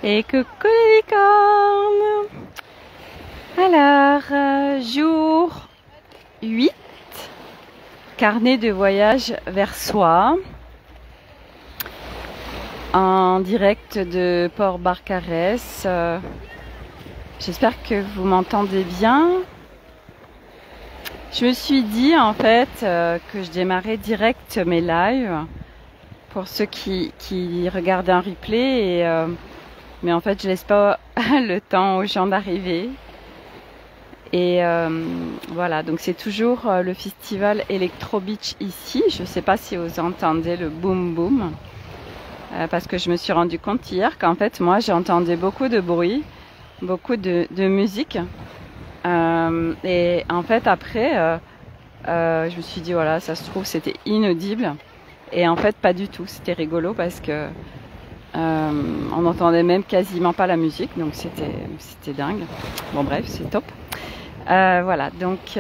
Et coucou les licornes. Alors, jour 8, carnet de voyage vers soi, en direct de Port-Barcarès. J'espère que vous m'entendez bien. Je me suis dit en fait que je démarrais direct mes lives pour ceux qui regardent un replay mais en fait je laisse pas le temps aux gens d'arriver et voilà, donc c'est toujours le festival Electro Beach ici. Je sais pas si vous entendez le boom boom parce que je me suis rendu compte hier qu'en fait moi j'entendais beaucoup de bruit, beaucoup de musique et en fait après je me suis dit voilà, ça se trouve c'était inaudible et en fait pas du tout. C'était rigolo parce que on n'entendait même quasiment pas la musique, donc c'était dingue. Bon bref, c'est top. Voilà, donc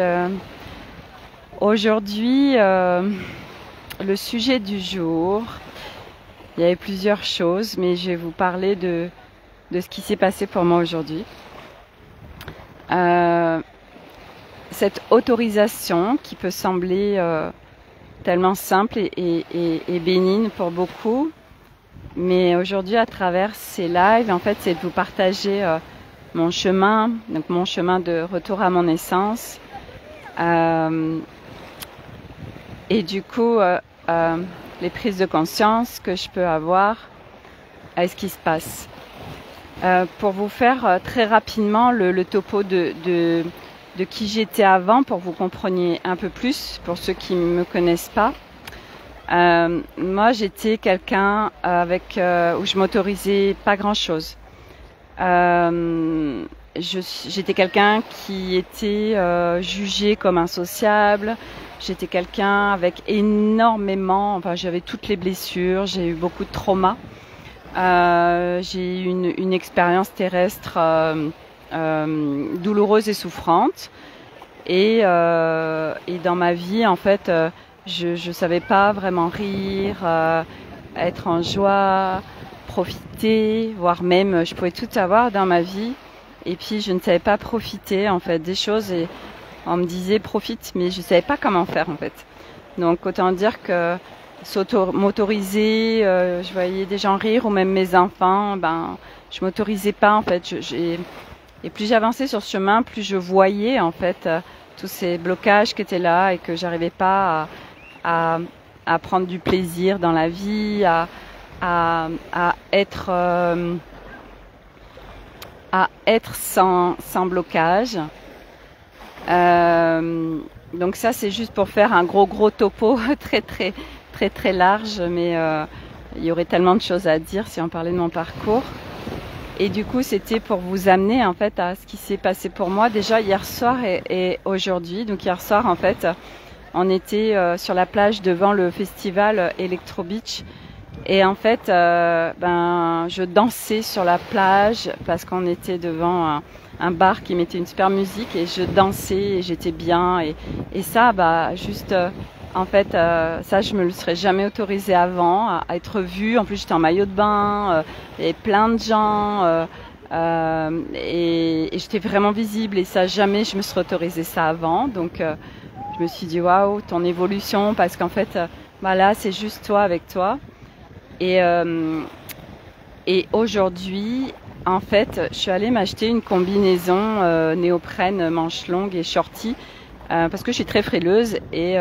aujourd'hui le sujet du jour, il y avait plusieurs choses, mais je vais vous parler de ce qui s'est passé pour moi aujourd'hui. Cette autorisation qui peut sembler tellement simple et bénigne pour beaucoup, mais aujourd'hui à travers ces lives, en fait, c'est de vous partager mon chemin, donc mon chemin de retour à mon essence, et du coup les prises de conscience que je peux avoir à ce qui se passe. Pour vous faire très rapidement le topo de qui j'étais avant, pour que vous compreniez un peu plus, pour ceux qui ne me connaissent pas. Moi, j'étais quelqu'un où je m'autorisais pas grand-chose. J'étais quelqu'un qui était jugé comme insociable. J'étais quelqu'un avec énormément, enfin j'avais toutes les blessures, j'ai eu beaucoup de traumas. J'ai eu une expérience terrestre douloureuse et souffrante. Et dans ma vie, en fait, je savais pas vraiment rire, être en joie, profiter, voire même je pouvais tout avoir dans ma vie. Et puis je ne savais pas profiter en fait des choses et on me disait profite, mais je savais pas comment faire en fait. Donc autant dire que m'autoriser, je voyais des gens rire ou même mes enfants, ben je m'autorisais pas en fait. Et plus j'avançais sur ce chemin, plus je voyais en fait tous ces blocages qui étaient là et que j'arrivais pas à prendre du plaisir dans la vie, à être sans blocage. Donc ça c'est juste pour faire un gros topo très large, mais il y aurait tellement de choses à dire si on parlait de mon parcours. Et du coup c'était pour vous amener en fait à ce qui s'est passé pour moi déjà hier soir et aujourd'hui. Donc hier soir en fait on était sur la plage devant le festival Electro Beach. Et en fait, je dansais sur la plage parce qu'on était devant un bar qui mettait une super musique et je dansais et j'étais bien. Et ça, juste, en fait, ça, je me le serais jamais autorisé avant, à être vue. En plus, j'étais en maillot de bain, et plein de gens, et j'étais vraiment visible. Et ça, jamais je me serais autorisé ça avant. Donc, je me suis dit, waouh, ton évolution, parce qu'en fait, là, c'est juste toi avec toi. Et aujourd'hui, en fait, je suis allée m'acheter une combinaison néoprène manches longues et shorty parce que je suis très frileuse et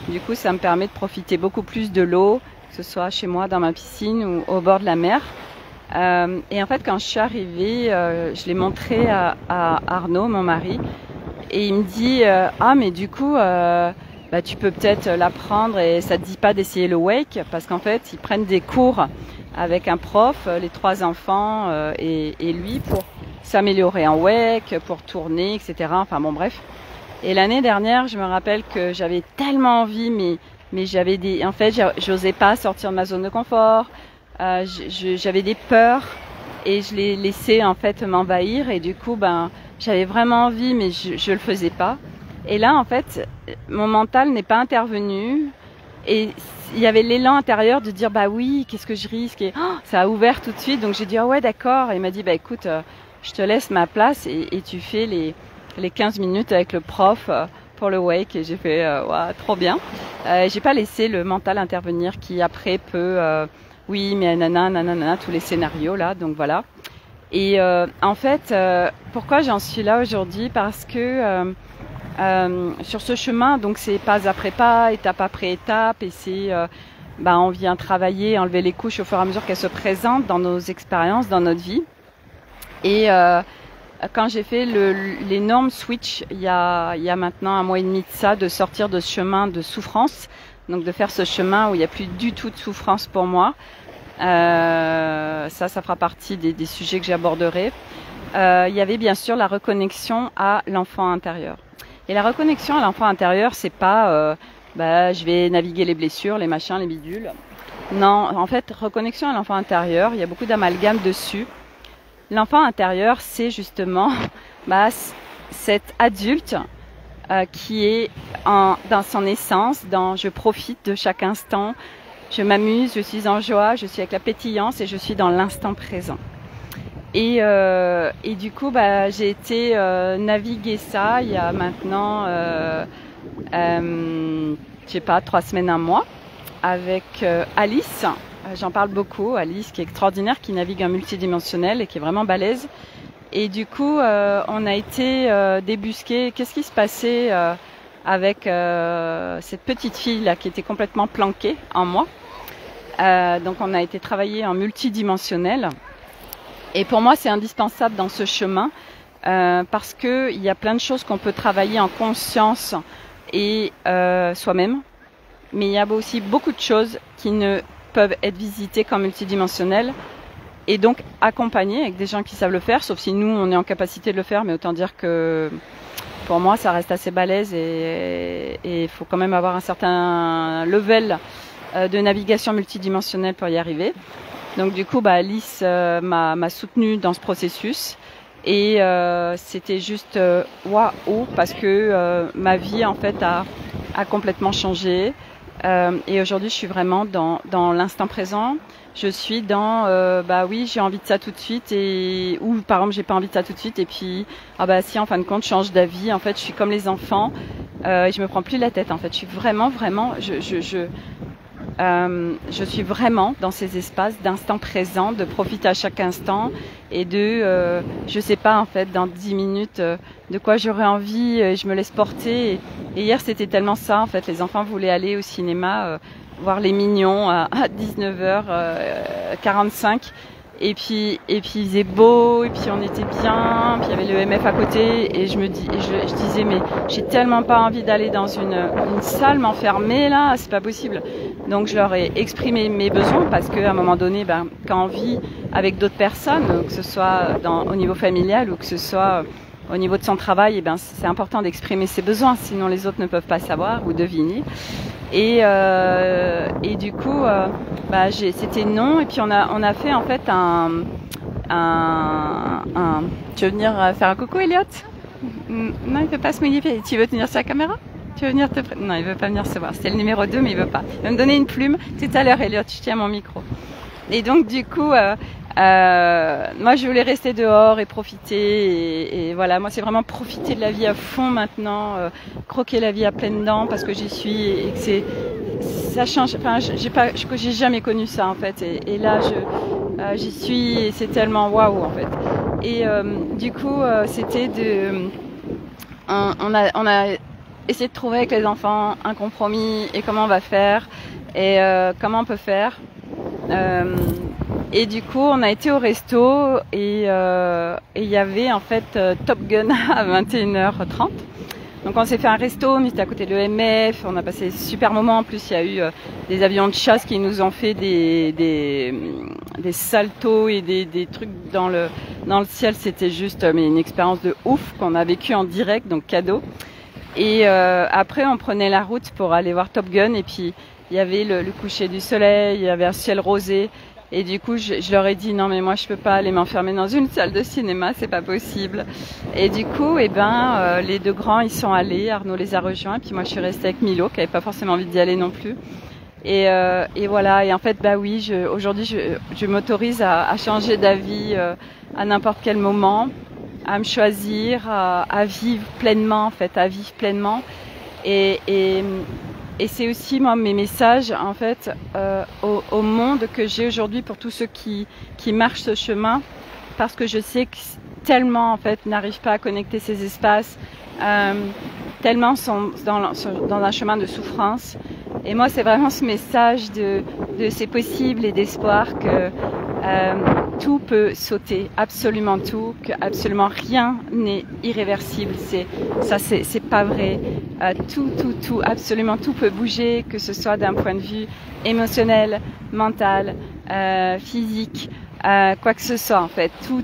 du coup, ça me permet de profiter beaucoup plus de l'eau, que ce soit chez moi dans ma piscine ou au bord de la mer. Et en fait, quand je suis arrivée, je l'ai montré à Arnaud, mon mari, et il me dit ah mais du coup tu peux peut-être l'apprendre et ça te dit pas d'essayer le wake, parce qu'en fait ils prennent des cours avec un prof, les 3 enfants et lui, pour s'améliorer en wake, pour tourner, etc. Enfin bon bref. Et l'année dernière, je me rappelle que j'avais tellement envie, mais en fait j'osais pas sortir de ma zone de confort. J'avais des peurs et je les laissais en fait m'envahir et du coup j'avais vraiment envie, mais je le faisais pas. Et là, en fait, mon mental n'est pas intervenu Et il y avait l'élan intérieur de dire bah oui, qu'est-ce que je risque, et ça a ouvert tout de suite. Donc j'ai dit ah ouais d'accord. Et il m'a dit bah écoute, je te laisse ma place et tu fais les 15 minutes avec le prof pour le wake. Et j'ai fait ouais, trop bien. J'ai pas laissé le mental intervenir qui après peut oui mais nanana tous les scénarios là. Donc voilà. Et en fait, pourquoi j'en suis là aujourd'hui? Parce que sur ce chemin, donc c'est pas après pas, étape après étape, et c'est on vient travailler, enlever les couches au fur et à mesure qu'elles se présentent dans nos expériences, dans notre vie. Et quand j'ai fait l'énorme switch il y a maintenant 1 mois et demi de ça, de sortir de ce chemin de souffrance, donc de faire ce chemin où il n'y a plus du tout de souffrance pour moi. Ça fera partie des sujets que j'aborderai. Il y avait bien sûr la reconnexion à l'enfant intérieur. Et la reconnexion à l'enfant intérieur, c'est pas je vais naviguer les blessures, les machins, les bidules. Non, en fait, reconnexion à l'enfant intérieur, il y a beaucoup d'amalgame dessus. L'enfant intérieur, c'est justement cet adulte qui est dans son essence, dans je profite de chaque instant, je m'amuse, je suis en joie, je suis avec la pétillance et je suis dans l'instant présent. Et du coup, j'ai été naviguer ça il y a maintenant, je sais pas, 3 semaines, 1 mois, avec Alice. J'en parle beaucoup, Alice, qui est extraordinaire, qui navigue en multidimensionnel et qui est vraiment balèze. Et du coup, on a été débusquer qu'est-ce qui se passait avec cette petite fille là qui était complètement planquée en moi. Donc, on a été travailler en multidimensionnel. Et pour moi, c'est indispensable dans ce chemin parce que il y a plein de choses qu'on peut travailler en conscience et soi-même. Mais il y a aussi beaucoup de choses qui ne peuvent être visitées comme multidimensionnelles et donc accompagnées avec des gens qui savent le faire, sauf si nous, on est en capacité de le faire. Mais autant dire que pour moi, ça reste assez balèze et il faut quand même avoir un certain level de navigation multidimensionnelle pour y arriver. Donc du coup, Alice m'a soutenue dans ce processus et c'était juste waouh parce que ma vie en fait a complètement changé et aujourd'hui je suis vraiment dans l'instant présent. Je suis dans oui, j'ai envie de ça tout de suite ou par exemple j'ai pas envie de ça tout de suite et puis si en fin de compte je change d'avis. En fait, je suis comme les enfants et je me prends plus la tête. En fait, je suis vraiment je suis vraiment dans ces espaces d'instant présent, de profiter à chaque instant et de, je sais pas en fait, dans 10 minutes, de quoi j'aurais envie, je me laisse porter. Et hier c'était tellement ça en fait, les enfants voulaient aller au cinéma, voir Les Mignons à 19h45. Et puis il faisait beau, et puis on était bien, puis il y avait le MF à côté, et je disais mais j'ai tellement pas envie d'aller dans une salle m'enfermer là, c'est pas possible. Donc je leur ai exprimé mes besoins parce qu'à un moment donné, quand on vit avec d'autres personnes, que ce soit au niveau familial ou que ce soit au niveau de son travail, c'est important d'exprimer ses besoins, sinon les autres ne peuvent pas savoir ou deviner. Et du coup, c'était non. Et puis on a fait en fait un. Tu veux venir faire un coucou, Elliot? Non, il veut pas se mouiller. Tu veux tenir sa caméra? Tu veux venir Non, il veut pas venir se voir. C'était le numéro 2, mais il veut pas. Il va me donner une plume. Tout à l'heure, Elliot, je tiens mon micro. Et donc du coup, moi je voulais rester dehors et profiter et voilà, moi c'est vraiment profiter de la vie à fond maintenant, croquer la vie à pleines dents parce que j'y suis et que ça change. Enfin, j'ai jamais connu ça en fait et là j'y suis et c'est tellement waouh en fait. Et du coup c'était on a essayé de trouver avec les enfants un compromis et comment on va faire et comment on peut faire. Et du coup, on a été au resto et il y avait en fait Top Gun à 21h30. Donc on s'est fait un resto, mais c'était à côté de l'EMF. On a passé des super moments. En plus, il y a eu des avions de chasse qui nous ont fait des saltos et des trucs dans le ciel. C'était juste une expérience de ouf qu'on a vécu en direct, donc cadeau. Et après, on prenait la route pour aller voir Top Gun et puis il y avait le coucher du soleil, il y avait un ciel rosé. Et du coup, je leur ai dit non mais moi je peux pas aller m'enfermer dans une salle de cinéma, c'est pas possible. Et du coup, les 2 grands ils sont allés, Arnaud les a rejoints, et puis moi je suis restée avec Milo qui avait pas forcément envie d'y aller non plus. Et voilà. Et en fait, bah oui, aujourd'hui, je m'autorise à changer d'avis à n'importe quel moment, à me choisir, à vivre pleinement, en fait, à vivre pleinement. Et c'est aussi moi mes messages en fait au monde que j'ai aujourd'hui pour tous ceux qui marchent ce chemin, parce que je sais que tellement en fait n'arrivent pas à connecter ces espaces, tellement sont dans un chemin de souffrance. Et moi c'est vraiment ce message de c'est possible et d'espoir que tout peut sauter, absolument tout, que absolument rien n'est irréversible. C'est pas vrai. Tout, absolument tout peut bouger, que ce soit d'un point de vue émotionnel, mental, physique, quoi que ce soit en fait. Tout,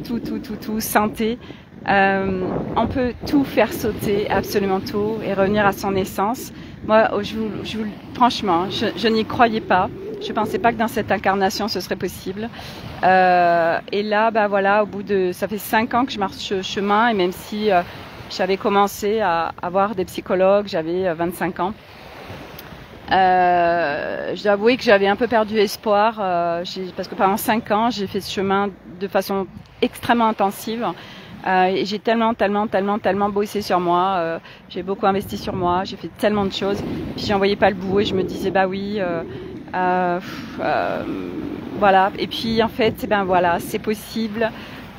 santé. On peut tout faire sauter, absolument tout, et revenir à son essence. Moi, franchement, je n'y croyais pas. Je pensais pas que dans cette incarnation ce serait possible. Et là, bah voilà, ça fait 5 ans que je marche ce chemin, et même si j'avais commencé à avoir des psychologues, j'avais 25 ans. Je dois avouer que j'avais un peu perdu espoir, parce que pendant 5 ans, j'ai fait ce chemin de façon extrêmement intensive. Et j'ai tellement bossé sur moi, j'ai beaucoup investi sur moi, j'ai fait tellement de choses, puis j'en voyais pas le bout et je me disais bah oui, voilà. Et puis en fait, ben voilà, c'est possible.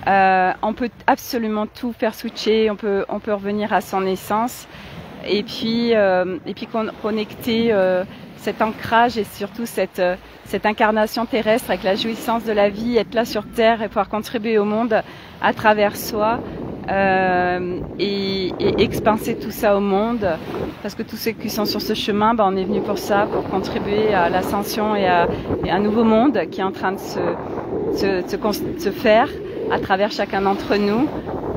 On peut absolument tout faire switcher, on peut revenir à son essence, et puis connecter cet ancrage et surtout cette incarnation terrestre avec la jouissance de la vie, être là sur Terre et pouvoir contribuer au monde à travers soi, et expanser tout ça au monde, parce que tous ceux qui sont sur ce chemin, ben, on est venu pour ça, pour contribuer à l'ascension et à un nouveau monde qui est en train de se faire à travers chacun d'entre nous,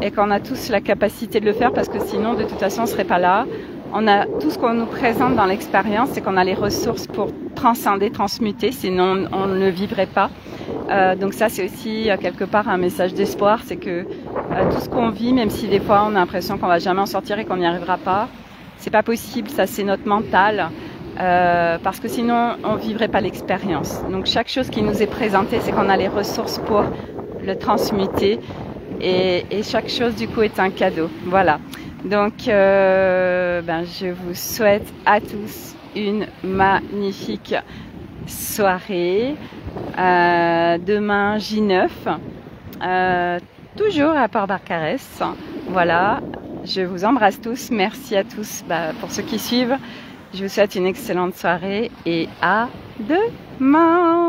et qu'on a tous la capacité de le faire, parce que sinon de toute façon on serait pas là. On a tout ce qu'on nous présente dans l'expérience, c'est qu'on a les ressources pour transcender, transmuter, sinon on ne le vivrait pas. Donc ça c'est aussi quelque part un message d'espoir, c'est que tout ce qu'on vit, même si des fois on a l'impression qu'on va jamais en sortir et qu'on n'y arrivera pas, c'est pas possible, ça c'est notre mental, parce que sinon on vivrait pas l'expérience. Donc chaque chose qui nous est présentée, c'est qu'on a les ressources pour le transmuter, et chaque chose du coup est un cadeau. Voilà. Donc je vous souhaite à tous une magnifique soirée. Demain J9, toujours à Port-Barcarès. Voilà, je vous embrasse tous. Merci à tous pour ceux qui suivent. Je vous souhaite une excellente soirée et à demain.